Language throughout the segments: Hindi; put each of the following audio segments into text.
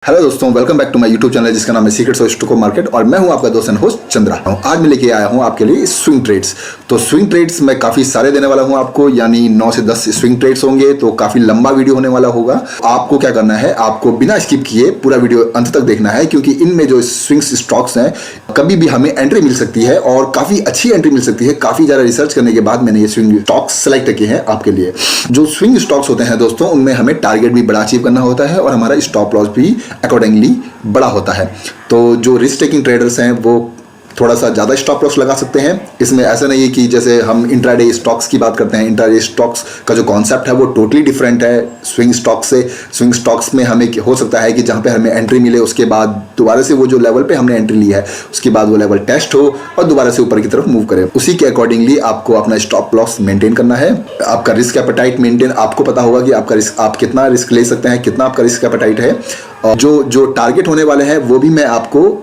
हेलो दोस्तों, welcome back to my YouTube channel जिसका नाम है सीक्रेट्स ऑफ स्टॉक मार्केट। और मैं हूं आपका दोस्त एंड होस्ट चंद्रा। आज मैं लेके आया हूं आपके लिए स्विंग ट्रेड्स। तो स्विंग ट्रेड्स मैं काफी सारे देने वाला हूं आपको, यानी 9 से 10 स्विंग ट्रेड्स होंगे। तो काफी लंबा वीडियो होने वाला होगा। आपको क्या करना है, आपको बिना स्किप किए पूरा वीडियो अंत तक देखना है, क्योंकि इनमें जो स्विंग स्टॉक्स हैं कभी भी हमें एंट्री मिल सकती है और काफी अच्छी एंट्री मिल सकती है। काफी ज्यादा रिसर्च करने के बाद मैंने ये स्विंग स्टॉक्स सेलेक्ट किए हैं आपके लिए। जो स्विंग स्टॉक्स होते हैं दोस्तों, उनमें हमें टारगेट भी बड़ा अचीव करना होता है और हमारा स्टॉप लॉस भी अकॉर्डिंगली बड़ा होता है। तो जो रिस्क टेकिंग ट्रेडर्स हैं वो थोड़ा सा ज़्यादा स्टॉप लॉस लगा सकते हैं। इसमें ऐसा नहीं है कि जैसे हम इंट्राडे स्टॉक्स की बात करते हैं, इंट्राडे स्टॉक्स का जो कॉन्सेप्ट है वो टोटली डिफरेंट है स्विंग स्टॉक्स से। स्विंग स्टॉक्स में हमें हो सकता है कि जहाँ पे हमें एंट्री मिले उसके बाद दोबारा से वो जो लेवल पे हमने एंट्री ली है उसके बाद वो लेवल टेस्ट हो और दोबारा से ऊपर की तरफ मूव करे। उसी के अकॉर्डिंगली आपको अपना स्टॉप लॉस मेंटेन करना है। आपका रिस्क एपेटाइट मेंटेन, आपको पता होगा कि आपका रिस्क, आप कितना रिस्क ले सकते हैं, कितना आपका रिस्क एपेटाइट है। और जो टारगेट होने वाले हैं वो भी मैं आपको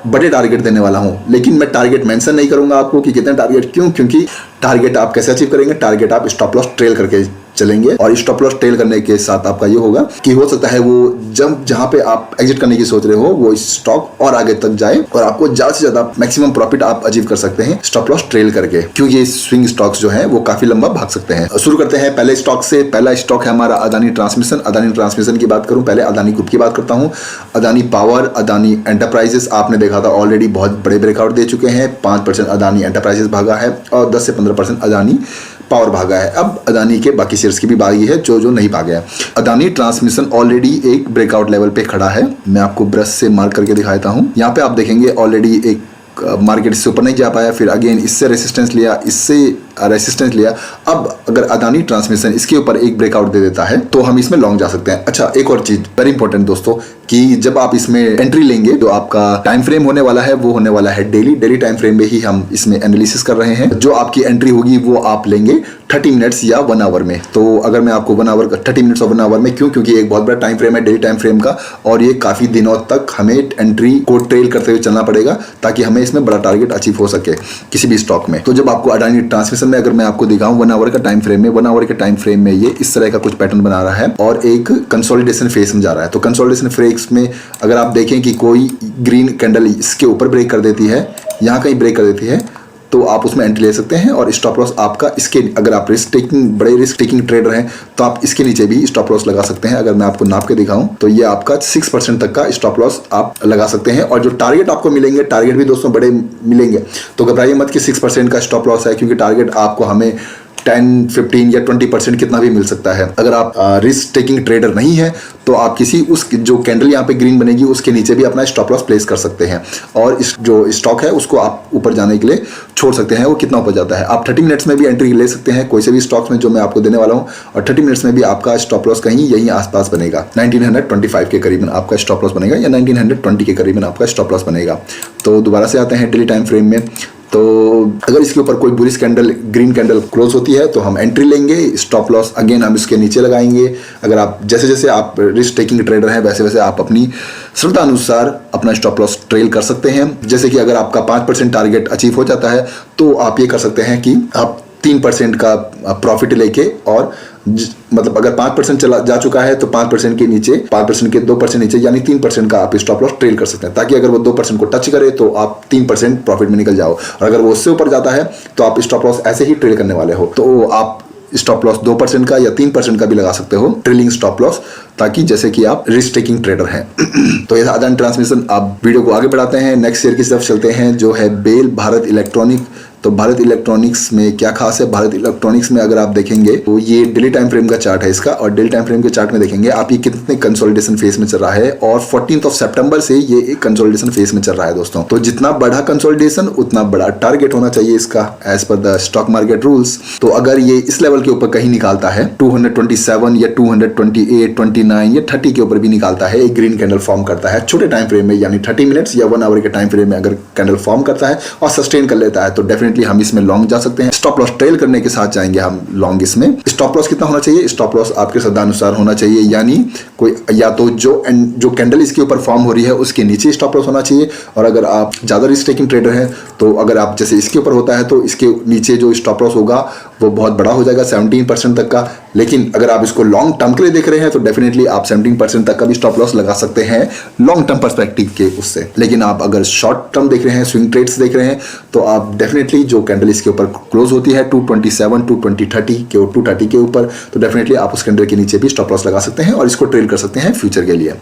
बड़े टारगेट देने वाला हूं, लेकिन मैं टारगेट मेंशन नहीं करूंगा आपको कि कितने टारगेट। क्योंकि टारगेट आप कैसे अचीव करेंगे, टारगेट आप स्टॉप लॉस ट्रेल करके चलेंगे। और स्टॉप लॉस ट्रेल करने के साथ आपका ये होगा कि हो सकता है वो जब जहां पे आप एग्जिट करने की सोच रहे हो वो स्टॉक और आगे तक जाए और आपको ज्यादा से ज्यादा मैक्सिमम प्रॉफिट आप अचीव कर सकते हैं स्टॉप लॉस ट्रेल करके, क्योंकि स्विंग स्टॉक्स जो है वो काफी लंबा भाग सकते हैं। शुरू करते हैं पहले स्टॉक से। पहला स्टॉक है हमारा अदानी ट्रांसमिशन। अदानी ट्रांसमिशन की बात करूं, पहले अदानी ग्रुप की बात करता हूं। अदानी पावर, अदानी एंटरप्राइजेस, आपने देखा था ऑलरेडी बहुत बड़े ब्रेकआउट दे चुके हैं। 5% अदानी एंटरप्राइजेस भागा है और 10 से 15% अदानी पावर भागा है। अब अदानी के बाकी शेयर्स की भी बारी है जो नहीं भागे हैं। अदानी ट्रांसमिशन ऑलरेडी एक ब्रेकआउट लेवल पे खड़ा है। मैं आपको ब्रश से मार्क करके दिखाता हूं। यहाँ पे आप देखेंगे ऑलरेडी एक मार्केट इससे ऊपर नहीं जा पाया, फिर अगेन इससे रेसिस्टेंस लिया, इससे रेसिस्टेंस लिया। अब अगर अदानी ट्रांसमिशन इसके ऊपर एक ब्रेकआउट दे देता है तो हम इसमें लॉन्ग जा सकते हैं। अच्छा, एक और चीज वेरी इंपॉर्टेंट दोस्तों, कि जब आप इसमें एंट्री लेंगे तो आपका टाइम फ्रेम होने वाला है वो होने वाला है डेली टाइम फ्रेम में ही हम इसमें एनालिसिस कर रहे हैं। जो आपकी एंट्री होगी वो आप लेंगे 30 मिनट्स या 1 आवर में। तो अगर मैं आपको 1 आवर 30 मिनट्स और 1 आवर में, क्योंकि एक बहुत बड़ा टाइम फ्रेम है डेली टाइम फ्रेम का, और ये काफी दिनों तक हमें एंट्री को ट्रेल करते हुए चलना पड़ेगा ताकि हमें इसमें बड़ा टारगेट अचीव हो सके किसी भी स्टॉक में। तो जब आपको अडानी ट्रांसमिशन में अगर मैं आपको दिखाऊं 1 आवर का टाइम फ्रेम में, 1 आवर के टाइम फ्रेम में ये इस तरह का कुछ पैटर्न बना रहा है और एक कंसोलिडेशन फेज में जा रहा है। तो कंसोलिडेशन फेज में अगर आप देखें कि कोई ग्रीन कैंडल इसके ऊपर ब्रेक कर देती है, यहाँ कहीं ब्रेक कर देती है, तो आप उसमें एंट्री ले सकते हैं और स्टॉप लॉस आपका इसके, अगर आप बड़े रिस्क टेकिंग ट्रेडर हैं तो आप इसके नीचे भी स्टॉप लॉस लगा सकते हैं। अगर मैं आपको नाप के दिखाऊं तो ये आपका 6% तक का स्टॉप लॉस आप लगा सकते हैं। और जो टारगेट आपको मिलेंगे, टारगेट भी दोस्तों बड़े मिलेंगे। तो घबराइए मत कि 6% का स्टॉप लॉस है, क्योंकि टारगेट आपको हमें 10, 15 या 20% कितना भी मिल सकता है। अगर आप रिस्क टेकिंग ट्रेडर नहीं है तो आप किसी उस जो कैंडल यहाँ पे ग्रीन बनेगी उसके नीचे भी अपना स्टॉप लॉस प्लेस कर सकते हैं और इस जो स्टॉक है उसको आप ऊपर जाने के लिए छोड़ सकते हैं। वो कितना ऊपर जाता है, आप 30 मिनट्स में भी एंट्री ले सकते हैं कोई से भी स्टॉक्स में जो मैं आपको देने वाला हूँ, और 30 मिनट्स में भी आपका स्टॉप लॉस कहीं यहीं आसपास बनेगा। 1925 के करीबन आपका स्टॉप लॉस बनेगा या 1920 के करीबन आपका स्टॉप लॉस बनेगा। तो दोबारा से आते हैं डेली टाइम फ्रेम में। तो अगर इसके ऊपर कोई bullish candle, green candle close होती है तो हम एंट्री लेंगे, स्टॉप लॉस अगेन हम इसके नीचे लगाएंगे। अगर आप जैसे जैसे आप रिस्क टेकिंग ट्रेडर हैं वैसे वैसे आप अपनी श्रद्धा अनुसार अपना स्टॉप लॉस ट्रेल कर सकते हैं। जैसे कि अगर आपका 5% टारगेट अचीव हो जाता है तो आप ये कर सकते हैं कि आप 3% का प्रॉफिट लेके, और मतलब अगर 5% चला जा चुका है तो 5% के नीचे, 5% के 2% नीचे, यानी 3% का आप स्टॉप लॉस ट्रेल कर सकते हैं, ताकि अगर वो 2% को टच करे तो आप 3% प्रॉफिट में निकल जाओ। और अगर वो उससे ऊपर जाता है तो आप स्टॉप लॉस ऐसे ही ट्रेल करने वाले हो। तो आप स्टॉप लॉस 2% का या 3% का भी लगा सकते हो, ट्रेलिंग स्टॉप लॉस, ताकि जैसे कि आप रिस्क टेकिंग ट्रेडर हैं। तो ये अदानी ट्रांसमिशन। आप वीडियो को आगे बढ़ाते हैं, नेक्स्ट शेयर की तरफ चलते हैं जो है बेल भारत इलेक्ट्रॉनिक। तो भारत इलेक्ट्रॉनिक्स में क्या खास है, भारत इलेक्ट्रॉनिक्स में अगर आप देखेंगे तो ये डेली टाइम फ्रेम का चार्ट है इसका, और डेली टाइम फ्रेम के चार्ट में देखेंगे आप ये कितने कंसोलिडेशन फेज में चल रहा है, और 14 सितंबर से ये एक कंसोलिडेशन फेज में चल रहा है दोस्तों। तो जितना बड़ा कंसोलिडेशन उतना बड़ा टारगेट होना चाहिए इसका, as per the stock market rules. तो अगर ये इस लेवल के ऊपर कहीं निकालता है 227 या 228, 29 या 30 के ऊपर भी निकालता है, एक ग्रीन कैंडल फॉर्म करता है छोटे टाइम फ्रेम में, यानी 30 मिनट्स या 1 आवर के टाइम फ्रेम में अगर कैंडल फॉर्म करता है और सस्टेन कर लेता है तो डेफिनेटली हम इसमें लॉन्ग जा सकते हैं। स्टॉप लॉस ट्रेल करने के साथ जाएंगे हम लॉन्ग। इसमें स्टॉप लॉस कितना होना चाहिए, स्टॉप लॉस आपके श्रद्धानुसार होना चाहिए, यानी कोई या तो जो कैंडल इसके ऊपर फॉर्म हो रही है उसके नीचे स्टॉप लॉस होना चाहिए। और अगर आप ज्यादा रिस्क टेकिंग ट्रेडर हैं तो अगर आप जैसे इसके ऊपर होता है तो इसके नीचे जो स्टॉप लॉस होगा वो बहुत बड़ा हो जाएगा 17% तक का। लेकिन अगर आप इसको लॉन्ग टर्म के लिए देख रहे हैं तो डेफिनेटली आप 17% तक का भी स्टॉप लॉस लगा सकते हैं लॉन्ग टर्म पर्सपेक्टिव के उससे। लेकिन आप अगर शॉर्ट टर्म देख रहे हैं, स्विंग ट्रेड्स देख रहे हैं, तो आप डेफिनेटली जो कैंडल इसके ऊपर क्लोज होती है 227, 230 के ऊपर, तो डेफिनेटली आप उस कैंडल के नीचे भी स्टॉप लॉस लगा सकते हैं और इसको ट्रेड कर सकते हैं फ्यूचर के लिए।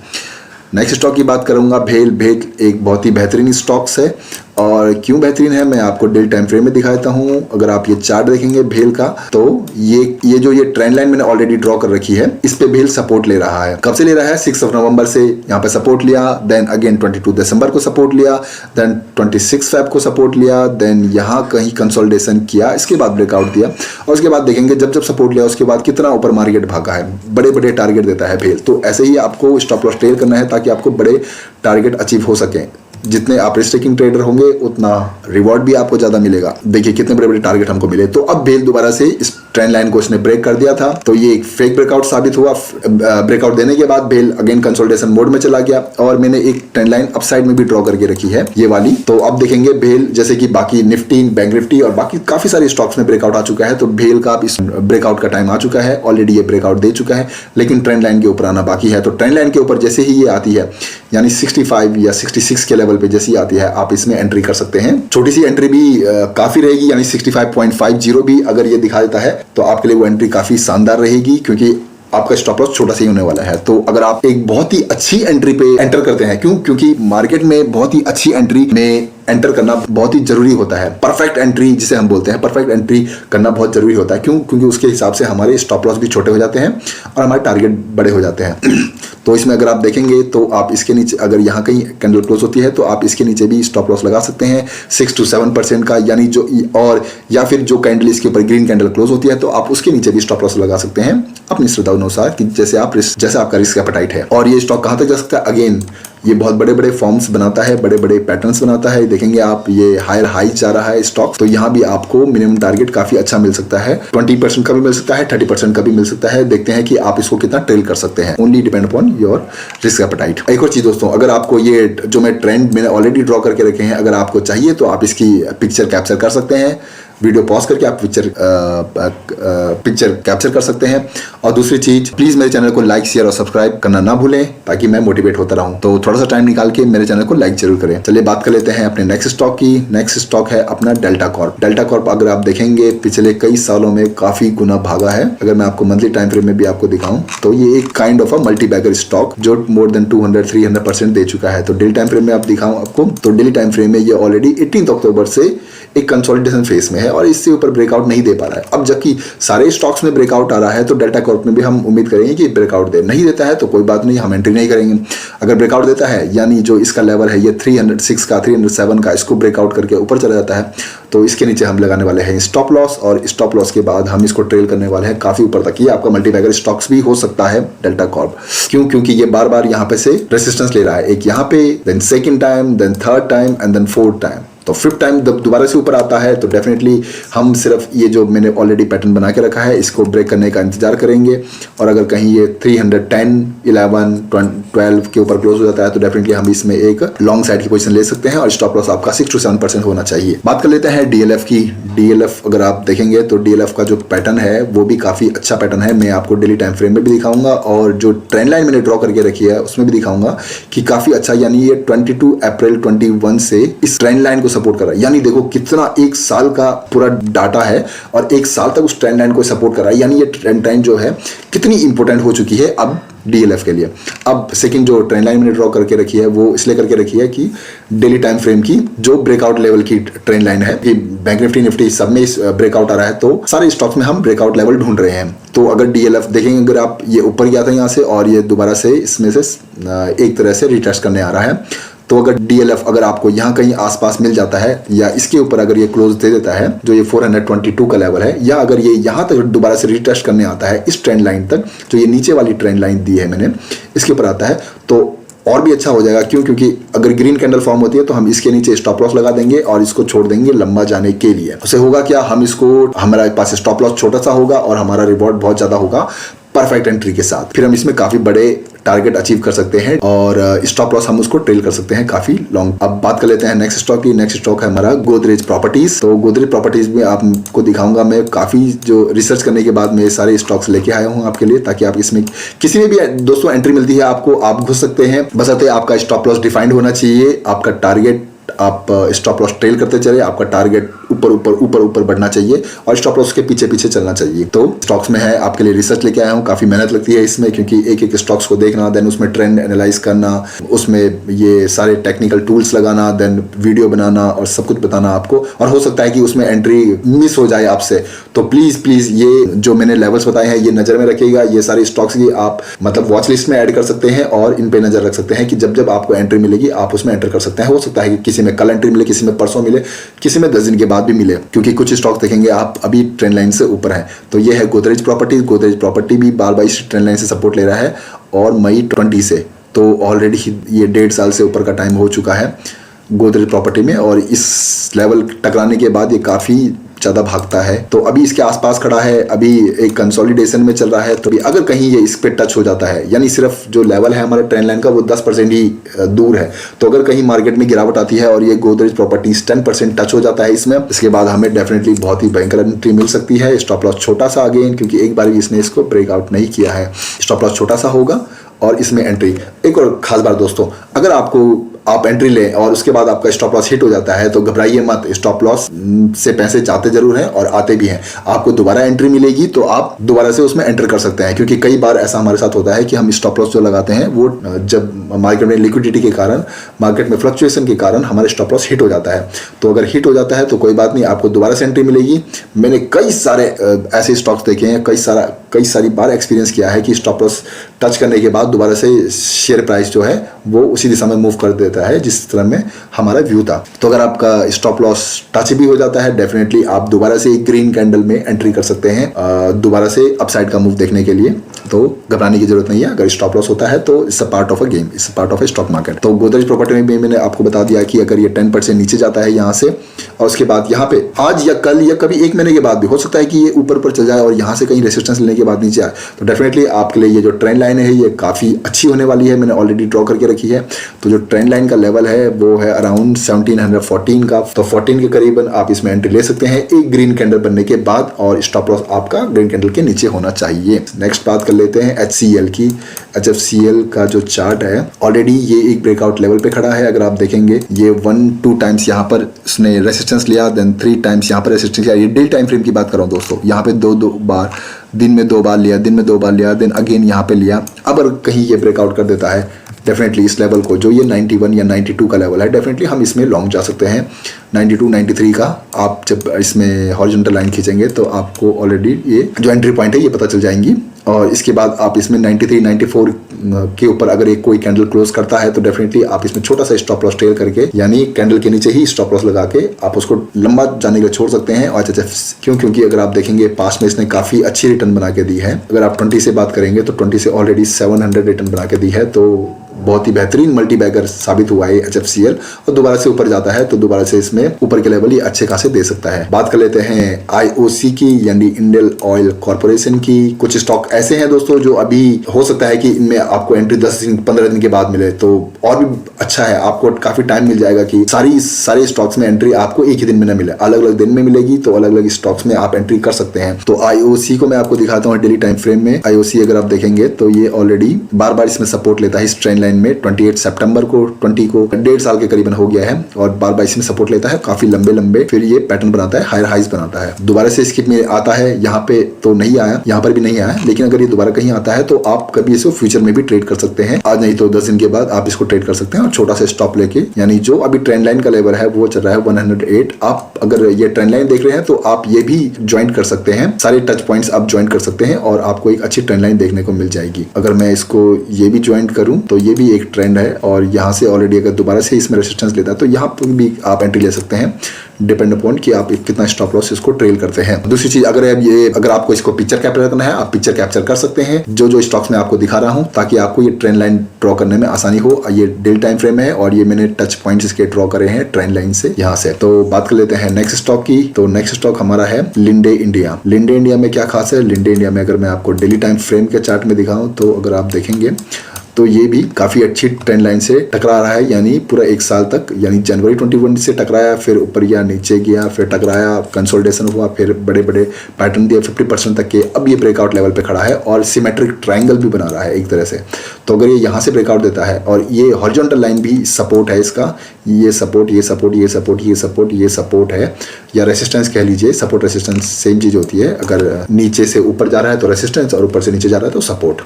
नेक्स्ट स्टॉक की बात करूंगा, भेल एक बहुत ही बेहतरीन स्टॉक्स है। और क्यों बेहतरीन है मैं आपको डेली टाइम फ्रेम में दिखा देता हूं। अगर आप ये चार्ट देखेंगे भेल का, तो ये जो ट्रेंड लाइन मैंने ऑलरेडी ड्रॉ कर रखी है, इस पे भेल सपोर्ट ले रहा है। कब से ले रहा है? 6 नवंबर से यहाँ पे सपोर्ट लिया, देन अगेन 22 दिसंबर को सपोर्ट लिया, देन 26 फेब को सपोर्ट लिया, देन यहाँ कहीं कंसोलिडेशन किया, इसके बाद ब्रेकआउट दिया, और उसके बाद देखेंगे जब सपोर्ट लिया उसके बाद कितना ऊपर मार्केट भागा है। बड़े बड़े टारगेट देता है भेल। तो ऐसे ही आपको स्टॉप लॉस ट्रेड करना है ताकि आपको बड़े टारगेट अचीव हो सके। जितने आप रिस्क ट्रेडर होंगे उतना रिवॉर्ड भी आपको ज्यादा मिलेगा। देखिए कितने बड़े बड़े टारगेट हमको मिले। तो अब भेल दोबारा से इस ट्रेंड लाइन को इसने ब्रेक कर दिया था, तो ये एक फेक ब्रेकआउट साबित हुआ। ब्रेकआउट देने के बाद भेल अगेन कंसोलिडेशन मोड में चला गया और मैंने एक ट्रेंड लाइन अपसाइड में भी ड्रॉ करके रखी है, ये वाली। तो अब देखेंगे भेल जैसे कि बाकी निफ्टी, बैंक निफ्टी और बाकी काफी सारे स्टॉक्स में ब्रेकआउट आ चुका है, तो भेल का अब इस ब्रेकआउट का टाइम आ चुका है। ऑलरेडी ये ब्रेकआउट दे चुका है, लेकिन ट्रेंड लाइन के ऊपर आना बाकी है। तो ट्रेंड लाइन के ऊपर जैसे ही ये आती है, यानी 65 या 66 के लेवल पे जैसे ही आती है, आप इसमें एंट्री कर सकते हैं। छोटी सी एंट्री भी काफी रहेगी, यानी 65.50 भी अगर ये दिखा देता है तो आपके लिए वो एंट्री काफी शानदार रहेगी, क्योंकि आपका स्टॉप लॉस छोटा सा ही होने वाला है। तो अगर आप एक बहुत ही अच्छी एंट्री पे एंटर करते हैं, क्योंकि मार्केट में बहुत ही अच्छी एंट्री में एंटर करना बहुत ही जरूरी होता है। परफेक्ट एंट्री जिसे हम बोलते हैं, परफेक्ट एंट्री करना बहुत जरूरी होता है। क्योंकि उसके हिसाब से हमारे स्टॉप लॉस भी छोटे हो जाते हैं और हमारे टारगेट बड़े हो जाते हैं। तो इसमें अगर आप देखेंगे तो आप इसके नीचे, अगर यहाँ कहीं कैंडल क्लोज होती है तो आप इसके नीचे भी स्टॉप लॉस लगा सकते हैं 6 to 7% का, यानी जो, और या फिर जो कैंडल इसके ऊपर ग्रीन कैंडल क्लोज होती है तो आप उसके नीचे भी स्टॉप लॉस लगा सकते हैं अपनी श्रद्धा अनुसार, कि जैसे आपका रिस्क एपेटाइट है। और ये स्टॉक कहाँ तक जा सकता है? अगेन ये बहुत बड़े बड़े फॉर्म्स बनाता है, बड़े बड़े पैटर्न्स बनाता है। देखेंगे आप ये हायर हाई जा रहा है स्टॉक, तो यहाँ भी आपको मिनिमम टारगेट काफी अच्छा मिल सकता है। 20% का भी मिल सकता है, 30% का भी मिल सकता है। देखते हैं कि आप इसको कितना ट्रेल कर सकते हैं। Only depend upon your risk appetite. एक और चीज दोस्तों, अगर आपको ये जो मैं ट्रेंड मैंने ऑलरेडी ड्रॉ करके रखे हैं, अगर आपको चाहिए तो आप इसकी पिक्चर कैप्चर कर सकते हैं। वीडियो पॉज करके आप पिक्चर कैप्चर कर सकते हैं। और दूसरी चीज, प्लीज मेरे चैनल को लाइक, शेयर और सब्सक्राइब करना ना भूलें ताकि मैं मोटिवेट होता रहूं। तो थोड़ा सा टाइम निकाल के मेरे चैनल को लाइक जरूर करें। चलिए बात कर लेते हैं अपने नेक्स्ट स्टॉक की। नेक्स्ट स्टॉक है अपना डेल्टा कॉर्प। डेल्टा कॉर्प अगर आप देखेंगे पिछले कई सालों में काफी गुना भागा है। अगर मैं आपको मंथली टाइम फ्रेम में भी आपको दिखाऊं तो ये एक kind of a multibagger stock जो मोर देन 200-300% दे चुका है। तो डेली टाइम फ्रेम में आप दिखाऊं आपको, तो डेली टाइम फ्रेम में ये ऑलरेडी 18 अक्टूबर से एक कंसोलिडेशन फेज में है और इससे ऊपर ब्रेकआउट नहीं दे पा रहा है। अब जबकि सारे स्टॉक्स में ब्रेकआउट आ रहा है, तो डेल्टा कॉर्प में भी हम उम्मीद करेंगे कि ब्रेकआउट दे। नहीं देता है तो कोई बात नहीं, हम एंट्री नहीं करेंगे। अगर ब्रेकआउट देता है, यानी जो इसका लेवल है ये 306 का, 307 का, इसको ब्रेकआउट करके ऊपर चला जाता है, तो इसके नीचे हम लगाने वाले हैं स्टॉप लॉस, और स्टॉप लॉस के बाद हम इसको ट्रेल करने वाले हैं काफी ऊपर तक। ये आपका मल्टीबैगर स्टॉक्स भी हो सकता है डेल्टा कॉर्प। क्योंकि ये बार बार यहाँ पे से रेसिस्टेंस ले रहा है, एक यहाँ पे, then second time, then third time and then fourth time. तो फिफ्थ टाइम दोबारा से ऊपर आता है तो डेफिनेटली हम सिर्फ ये जो मैंने ऑलरेडी पैटर्न बना के रखा है इसको ब्रेक करने का इंतजार करेंगे। और अगर कहीं ये 310, 11, 12 के ऊपर क्लोज हो जाता है तो डेफिनेटली हम इसमें एक लॉन्ग साइड की पोजीशन ले सकते हैं और स्टॉप लॉस आपका 6 to 7% होना चाहिए। बात कर लेते हैं डीएलएफ की। डीएलएफ अगर आप देखेंगे तो डीएलएफ का जो पैटर्न है वो भी काफी अच्छा पैटर्न है। मैं आपको डेली टाइम फ्रेम में भी दिखाऊंगा और जो ट्रेंड लाइन मैंने ड्रॉ करके रखी है उसमें भी दिखाऊंगा कि काफी अच्छा, यानी ये 22 अप्रैल 21 से इस ट्रेंड लाइन को सपोर्ट कर रहा है। यानी देखो कितना एक साल का पूरा डाटा है और एक साल तक उस ट्रेंड लाइन को सपोर्ट कर रहा है। यानी ये ट्रेंड लाइन जो है कितनी इंपॉर्टेंट हो चुकी है अब डीएलएफ के लिए। अब सेकंड जो ट्रेंड लाइन मैंने ड्रॉ करके रखी है वो इसलिए करके रखी है कि डेली टाइम फ्रेम की जो ब्रेकआउट लेवल की ट्रेंड लाइन है कि बैंक निफ्टी सब में ब्रेकआउट आ रहा है, तो सारे स्टॉक्स में हम ब्रेकआउट लेवल ढूंढ रहे हैं। तो अगर डीएलएफ देखेंगे, अगर आप ये ऊपर गया था यहाँ से और ये दोबारा से इसमें से एक तरह से रिटेस्ट करने आ रहा है, तो अगर डीएलएफ अगर आपको यहाँ कहीं आसपास मिल जाता है या इसके ऊपर अगर ये क्लोज दे देता है जो ये 422 का लेवल है, या अगर ये यहाँ तक दोबारा से रिटेस्ट करने आता है इस ट्रेंड लाइन तक, जो ये नीचे वाली ट्रेंड लाइन दी है मैंने, इसके ऊपर आता है तो और भी अच्छा हो जाएगा। क्योंकि अगर ग्रीन कैंडल फॉर्म होती है तो हम इसके नीचे स्टॉप लॉस लगा देंगे और इसको छोड़ देंगे लंबा जाने के लिए। उससे होगा क्या, हम इसको, हमारे पास स्टॉप लॉस छोटा सा होगा और हमारा रिवॉर्ड बहुत ज्यादा होगा परफेक्ट एंट्री के साथ। फिर हम इसमें काफी बड़े टारगेट अचीव कर सकते हैं और स्टॉप लॉस हम उसको ट्रेल कर सकते हैं काफी लॉन्ग। अब बात कर लेते हैं नेक्स्ट स्टॉक की। नेक्स्ट स्टॉक है हमारा गोदरेज प्रॉपर्टीज। तो गोदरेज प्रॉपर्टीज में आपको दिखाऊंगा मैं काफी जो रिसर्च करने के बाद मैं सारे स्टॉक्स लेके आया हूं आपके लिए, ताकि आप इसमें किसी में भी दोस्तों एंट्री मिलती है आपको, आप घुस सकते हैं, बशर्ते आपका स्टॉप लॉस डिफाइंड होना चाहिए, आपका टारगेट आप स्टॉप लॉस ट्रेल करते चले, आपका टारगेट ऊपर ऊपर ऊपर ऊपर बढ़ना चाहिए और स्टॉप लॉस के पीछे पीछे चलना चाहिए। तो स्टॉक्स में है आपके लिए रिसर्च लेके आया हूँ, काफी मेहनत लगती है इसमें, क्योंकि एक एक स्टॉक्स को देखना, देन उसमें ट्रेंड एनालाइज करना, उसमें ये सारे टेक्निकल टूल्स लगाना, देन वीडियो बनाना और सब कुछ बताना आपको, और हो सकता है कि उसमें एंट्री मिस हो जाए आपसे। तो प्लीज प्लीज ये जो मैंने लेवल्स बताए हैं ये नजर में रखिएगा। ये सारे स्टॉक्स की आप मतलब वॉच लिस्ट में ऐड कर सकते हैं और इन पे नजर रख सकते हैं कि जब जब आपको एंट्री मिलेगी आप उसमें एंटर कर सकते हैं। हो सकता है कि किसी में कल एंट्री मिले, किसी में परसों मिले, किसी में 10 दिन के बाद भी मिले, क्योंकि कुछ स्टॉक्स देखेंगे आप अभी ट्रेंड लाइन से ऊपर है। तो ये है गोदरेज प्रॉपर्टीज। गोदरेज प्रॉपर्टी भी बार बार इस ट्रेंड लाइन से सपोर्ट ले रहा है और मई 20 से, तो ऑलरेडी ये 1.5 साल से ऊपर का टाइम हो चुका है गोदरेज प्रॉपर्टी में, और इस लेवल टकराने के बाद ये काफी ज़्यादा भागता है। तो अभी इसके आसपास खड़ा है, अभी एक कंसोलिडेशन में चल रहा है। तो अगर कहीं ये इस पे टच हो जाता है, यानी सिर्फ जो लेवल है हमारे ट्रेंड लाइन का वो 10% ही दूर है, तो अगर कहीं मार्केट में गिरावट आती है और ये गोदरेज प्रॉपर्टीज 10% टच हो जाता है इसमें, इसके बाद हमें डेफिनेटली बहुत ही भयंकर एंट्री मिल सकती है। स्टॉप लॉस छोटा सा अगेन, क्योंकि एक बार भी इसने इसको ब्रेकआउट नहीं किया है, स्टॉप लॉस छोटा सा होगा और इसमें एंट्री। एक और खास बात दोस्तों, अगर आप एंट्री लें और उसके बाद आपका स्टॉप लॉस हिट हो जाता है तो घबराइए मत, स्टॉप लॉस से पैसे जाते जरूर हैं और आते भी हैं। आपको दोबारा एंट्री मिलेगी तो आप दोबारा से उसमें एंटर कर सकते हैं, क्योंकि कई बार ऐसा हमारे साथ होता है कि हम स्टॉप लॉस जो लगाते हैं वो जब मार्केट में लिक्विडिटी के कारण, मार्केट में फ्लक्चुएशन के कारण हमारे स्टॉप लॉस हिट हो जाता है। तो अगर हिट हो जाता है तो कोई बात नहीं, आपको दोबारा से एंट्री मिलेगी। मैंने कई सारे ऐसे स्टॉक्स देखे हैं, कई सारी बार एक्सपीरियंस किया है कि स्टॉप लॉस टच करने के बाद दोबारा से शेयर प्राइस जो है वो उसी दिशा में मूव कर देता है जिस तरह में हमारा व्यू था। तो अगर आपका स्टॉप लॉस टच भी हो जाता है, डेफिनेटली आप दोबारा से एक ग्रीन कैंडल में एंट्री कर सकते हैं दोबारा से अपसाइड का मूव देखने के लिए। तो घबराने की जरूरत नहीं है, अगर स्टॉप लॉस होता है तो it's a part of a game, it's a part of a stock market. तो गोदरेज प्रॉपर्टी में भी मैंने आपको बता दिया कि अगर ये 10% नीचे जाता है यहाँ से और उसके बाद यहाँ पे आज या कल या कभी 1 महीने के बाद भी हो सकता है कि ये ऊपर चल जाए और यहाँ से कहीं रेसिस्टेंस लेने के बाद नीचे आए, तो डेफिनेटली आपके लिए ये जो ट्रेंड लाइन है ये काफी अच्छी होने वाली है। मैंने ऑलरेडी ड्रॉ करके रखी है। तो जो ट्रेंड लाइन का लेवल है वो है अराउंड 1714 का, तो 14 के करीबन आप इसमें एंट्री ले सकते हैं एक ग्रीन कैंडल बनने के बाद, और स्टॉप लॉस आपका ग्रीन कैंडल के नीचे होना चाहिए। नेक्स्ट बात कर लेते हैं HCL की। HFCL का जो चार्ट है ऑलरेडी ये एक ब्रेकआउट लेवल पे खड़ा है। अगर आप देखेंगे ये 1-2 टाइम्स यहाँ पर उसने रेसिस्टेंस लिया, देन 3 टाइम्स यहाँ पर रेसिस्टेंस लिया। ये डे टाइम फ्रेम की बात कर रहा हूँ दोस्तों, यहाँ पे दो बार दिन में 2 बार लिया, देन अगेन यहाँ पे लिया। अब अगर कहीं ये ब्रेकआउट कर देता है डेफिनेटली इस लेवल को, जो ये 91 या 92 का लेवल है, डेफिनेटली हम इसमें लॉन्ग जा सकते हैं। 92, 93 का आप जब इसमें हॉरिजॉन्टल लाइन खींचेंगे तो आपको ऑलरेडी ये जो एंट्री पॉइंट है ये पता चल जाएंगी, और इसके बाद आप इसमें 93, 94 के ऊपर अगर एक कोई कैंडल क्लोज करता है तो डेफिनेटली आप इसमें छोटा सा स्टॉप लॉस ट्रेल करके, यानी कैंडल के नीचे ही स्टॉप लॉस लगा के आप उसको लंबा जाने के लिए छोड़ सकते हैं। और क्योंकि अगर आप देखेंगे पास्ट में इसने काफी अच्छी रिटर्न बना के दी है। अगर आप 20 से बात करेंगे तो 20 से ऑलरेडी 700 रिटर्न बना के दी है, तो बहुत ही बेहतरीन मल्टी बैगर साबित हुआ है HFCL, और दोबारा से ऊपर जाता है तो दोबारा से इसमें ऊपर के लेवल ही अच्छे खासे दे सकता है। बात कर लेते हैं IOC की, यानी इंडियन ऑयल कॉर्पोरेशन की। कुछ स्टॉक ऐसे हैं दोस्तों जो अभी हो सकता है कि इनमें आपको एंट्री 10 दिन 15 दिन के बाद मिले, तो और भी अच्छा है, आपको काफी टाइम मिल जाएगा कि सारे स्टॉक्स में एंट्री आपको एक ही दिन में न मिले, अलग अलग दिन में मिलेगी, तो अलग अलग स्टॉक्स में आप एंट्री कर सकते हैं। तो IOC को मैं आपको दिखाता हूँ डेली टाइम फ्रेम में। IOC अगर आप देखेंगे तो ये ऑलरेडी बार बार इसमें सपोर्ट लेता है इस ट्रेंड लाइन में। 28 सितंबर को 20 को 1.5 साल के करीबन हो गया है और बार बार इसमें सपोर्ट लेता है काफी लंबे, फिर ये पैटर्न बनाता है, हायर हाइज बनाता है, दोबारा से स्किप में आता है। यहाँ पे तो नहीं आया, यहाँ पर भी नहीं आया, लेकिन अगर ये दोबारा कहीं आता है तो आप कभी इसको फ्यूचर में भी ट्रेड कर सकते हैं। आज नहीं तो 10 दिन के बाद आप इसको ट्रेड कर सकते हैं और छोटा सा स्टॉप लेके, यानी जो अभी ट्रेंड लाइन का लेवल है वो चल रहा है 108। आप अगर ये ट्रेंड लाइन देख रहे हैं तो आप ये भी ज्वाइन कर सकते हैं, सारे टच पॉइंट्स आप ज्वाइन कर सकते हैं और आपको एक अच्छी ट्रेंड लाइन देखने को मिल जाएगी। अगर मैं इसको ये भी ज्वाइन करूं तो ये भी एक ट्रेंड है, और यहाँ से ऑलरेडी अगर दोबारा से इसमें रेजिस्टेंस लेता है तो यहाँ पर भी आप एंट्री ले सकते हैं, डिपेंड अपॉन कि आप कितना स्टॉप लॉस इसको ट्रेल करते हैं। दूसरी चीज, अगर आपको इसको पिक्चर कैप्चर करना है, आप पिक्चर कैप्चर कर सकते हैं जो स्टॉक्स में आपको दिखा रहा हूं, ताकि आपको ये ट्रेंड लाइन ड्रॉ करने में आसानी हो। ये डेली टाइम फ्रेम है और ये मैंने टच पॉइंट्स इसके ड्रॉ करे हैं ट्रेंड लाइन से यहाँ से। तो बात कर लेते हैं नेक्स्ट स्टॉक की। तो नेक्स्ट स्टॉक हमारा है लिंडे इंडिया। लिंडे इंडिया में क्या खास है? लिंडे इंडिया में अगर मैं आपको डेली टाइम फ्रेम के चार्ट में दिखाऊं तो अगर आप देखेंगे तो ये भी काफी अच्छी ट्रेंड लाइन से टकरा रहा है, यानी पूरा एक साल तक, यानी जनवरी 2021 से टकराया, फिर ऊपर गया, नीचे गया, फिर टकराया, कंसोलिडेशन हुआ, फिर बड़े बड़े पैटर्न दिए 50% तक के। अब ये ब्रेकआउट लेवल पे खड़ा है और सिमेट्रिक ट्रायंगल भी बना रहा है एक तरह से। तो अगर ये यहाँ से ब्रेकआउट देता है और ये हॉरिजॉन्टल लाइन भी सपोर्ट है इसका, ये सपोर्ट, ये सपोर्ट, ये सपोर्ट, ये सपोर्ट, ये सपोर्ट है, या रेसिस्टेंस कह लीजिए। सपोर्ट रेसिस्टेंस सेम चीज होती है, अगर नीचे से ऊपर जा रहा है तो रेसिस्टेंस और ऊपर से नीचे जा रहा है तो सपोर्ट।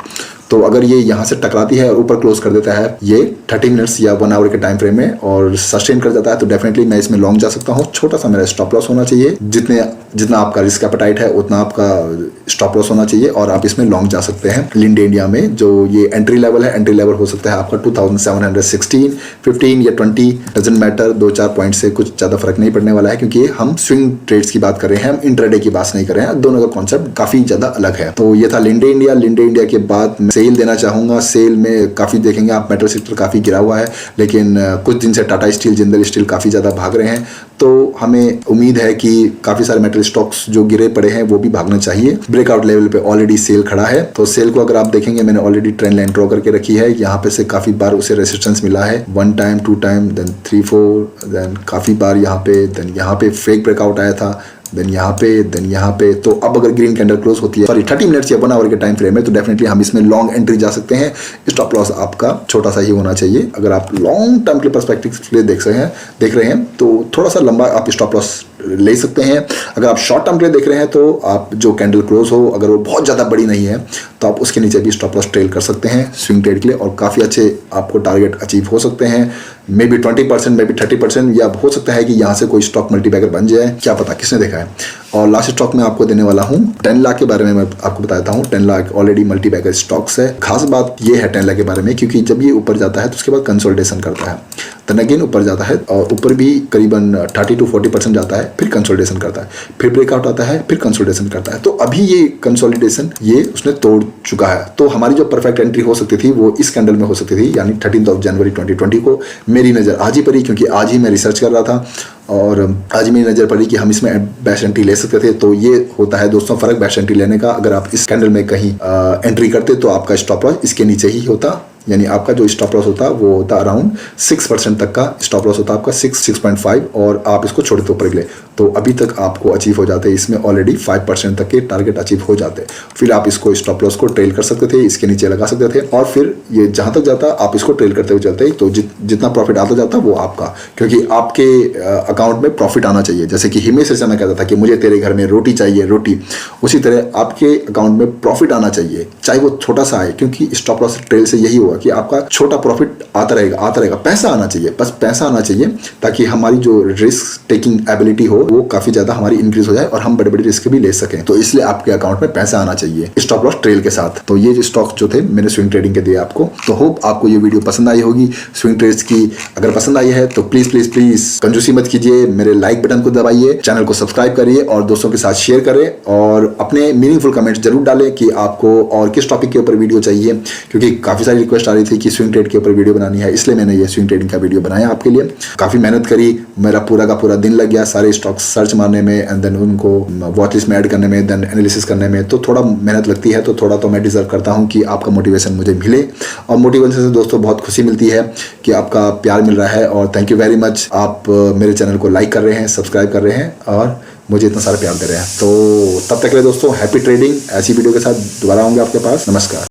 तो अगर ये यहाँ से टकराती है और ऊपर क्लोज कर देता है ये 30 मिनट्स या 1 आवर के टाइम फ्रेम में और सस्टेन कर जाता है, तो डेफिनेटली मैं इसमें लॉन्ग जा सकता हूँ। छोटा सा मेरा स्टॉप लॉस होना चाहिए, जितना आपका रिस्क एपेटाइट है उतना आपका स्टॉप लॉस होना चाहिए और आप इसमें लॉन्ग जा सकते हैं। लिंडे इंडिया में जो ये एंट्री लेवल है, एंट्री लेवल हो सकता है आपका 2716, 15 या 20, डजंट मैटर। 2-4 पॉइंट से कुछ ज़्यादा फर्क नहीं पड़ने वाला है, क्योंकि हम स्विंग ट्रेड्स की बात कर रहे हैं, हम इंट्राडे की बात नहीं कर रहे हैं। दोनों का कॉन्सेप्ट काफ़ी ज़्यादा अलग है। तो ये था लिंडे इंडिया। लिंडे इंडिया के बाद सेल देना चाहूँगा। सेल में काफ़ी देखेंगे आप, मेटल सेक्टर काफ़ी गिरा हुआ है, लेकिन कुछ दिन से टाटा स्टील, जिंदल स्टील काफ़ी ज़्यादा भाग रहे हैं। तो हमें उम्मीद है कि काफ़ी सारे मेटल स्टॉक्स जो गिरे पड़े हैं वो भी भागना चाहिए। ब्रेकआउट लेवल पे ऑलरेडी सेल खड़ा है, तो सेल को अगर आप देखेंगे मैंने ऑलरेडी ट्रेंड लाइन ड्रॉ करके रखी है। यहाँ पे से काफ़ी बार उसे रेसिस्टेंस मिला है, 1 टाइम, 2 टाइम, देन 3, 4, देन काफ़ी बार यहाँ पे, देन यहाँ पे फेक ब्रेकआउट आया था, देन यहाँ पे। तो अब अगर ग्रीन कैंडल क्लोज होती है 30 मिनट्स या 1 आवर के टाइम फ्रेम में, तो डेफिनेटली हम इसमें लॉन्ग एंट्री जा सकते हैं। स्टॉप लॉस आपका छोटा सा ही होना चाहिए। अगर आप लॉन्ग टर्म के पर्सपेक्टिव से देख रहे हैं तो थोड़ा सा लंबा आप स्टॉप लॉस ले सकते हैं। अगर आप शॉर्ट टर्म के लिए देख रहे हैं तो आप जो कैंडल क्लोज हो, अगर वो बहुत ज़्यादा बड़ी नहीं है तो आप उसके नीचे भी स्टॉप लॉस ट्रेल कर सकते हैं स्विंग ट्रेड के लिए, और काफ़ी अच्छे आपको टारगेट अचीव हो सकते हैं। मे बी 20%, मे बी 30%, या हो सकता है कि यहाँ से कोई स्टॉक मल्टीबैगर बन जाए, क्या पता, किसने देखा है। और लास्ट स्टॉक में आपको देने वाला हूँ 10 लाख के बारे में। मैं आपको बताता हूँ 10 लाख ऑलरेडी मल्टीबैगर स्टॉक्स है। खास बात ये है 10 लाख के बारे में, क्योंकि जब ये ऊपर जाता है तो उसके बाद कंसोलिडेशन करता है, देन अगेन ऊपर जाता है और ऊपर भी करीबन 30 to 40% जाता है, फिर कंसोलिडेशन करता है, फिर ब्रेकआउट आता है, फिर कंसोलिडेशन करता है। तो अभी ये कंसोलिडेशन ये उसने तोड़ चुका है। तो हमारी जो परफेक्ट एंट्री हो सकती थी वो इस कैंडल में हो सकती थी, यानी 13 जनवरी 2020 को। मेरी नज़र आज ही पड़ी, क्योंकि आज ही मैं रिसर्च कर रहा था और आज मेरी नज़र पड़ी कि हम इसमें बेस्ट एंट्री ले सकते थे। तो ये होता है दोस्तों फ़र्क बेस्ट एंट्री लेने का। अगर आप इस कैंडल में कहीं एंट्री करते तो आपका स्टॉप लॉस इसके नीचे ही होता, यानी आपका जो स्टॉप लॉस होता वो होता अराउंड 6% तक का स्टॉप लॉस होता आपका, 6.5, और आप इसको छोड़ते ऊपर के लिए तो अभी तक आपको अचीव हो जाते, इसमें ऑलरेडी 5% तक के टारगेट अचीव हो जाते। फिर आप इसको स्टॉप लॉस को ट्रेल कर सकते थे, इसके नीचे लगा सकते थे, और फिर ये जहाँ तक जाता आप इसको ट्रेल करते हुए चलते, तो जितना प्रॉफिट आता जाता वो आपका, क्योंकि आपके अकाउंट में प्रॉफिट आना चाहिए। जैसे कि हिमेश रेशमिया में कहता था कि मुझे तेरे घर में रोटी चाहिए, रोटी, उसी तरह आपके अकाउंट में प्रॉफिट आना चाहिए, चाहे वो छोटा सा आए, क्योंकि स्टॉप लॉस ट्रेल से यही होगा कि आपका छोटा प्रॉफिट आता रहेगा, पैसा आना चाहिए, बस पैसा आना चाहिए, ताकि हमारी जो रिस्क टेकिंग एबिलिटी हो वो काफी ज्यादा हमारी इंक्रीज हो जाए और हम बड़े बड़े रिस्क भी ले सकें। तो इसलिए आपके अकाउंट में पैसा आना चाहिए स्टॉप लॉस ट्रेल के साथ। तो ये जो स्टॉक जो थे मैंने स्विंग ट्रेडिंग के दिए आपको। तो होप आपको ये वीडियो पसंद आई होगी स्विंग ट्रेड्स की। अगर पसंद आई है तो प्लीज प्लीज प्लीज कंजूसी मत कीजिए, मेरे लाइक बटन को दबाइए, चैनल को सब्सक्राइब करिए और दोस्तों के साथ शेयर करें, और अपने मीनिंगफुल कमेंट्स जरूर डालें कि आपको और किस टॉपिक के ऊपर वीडियो चाहिए, क्योंकि काफी सारी रिक्वेस्ट आ रही थी कि स्विंग ट्रेड के ऊपर वीडियो बनानी है, इसलिए मैंने ये स्विंग ट्रेडिंग का वीडियो बनाया आपके लिए। काफी मेहनत करी, मेरा पूरा का पूरा दिन लग गया सारे स्टॉक्स सर्च मारने में, एंड देन उनको वॉच लिस्ट में ऐड करने में, देन एनालिसिस करने में, तो थोड़ा मेहनत लगती है। तो थोड़ा तो मैं डिजर्व करता हूँ कि आपका मोटिवेशन मुझे मिले, और मोटिवेशन से दोस्तों बहुत खुशी मिलती है कि आपका प्यार मिल रहा है, और थैंक यू वेरी मच। आप मेरे चैनल को लाइक कर रहे हैं, सब्सक्राइब कर रहे हैं और मुझे इतना सारा प्यार दे रहे हैं। तो तब तक के लिए दोस्तों हैप्पी ट्रेडिंग। ऐसी वीडियो के साथ दोबारा आऊँगा आपके पास। नमस्कार।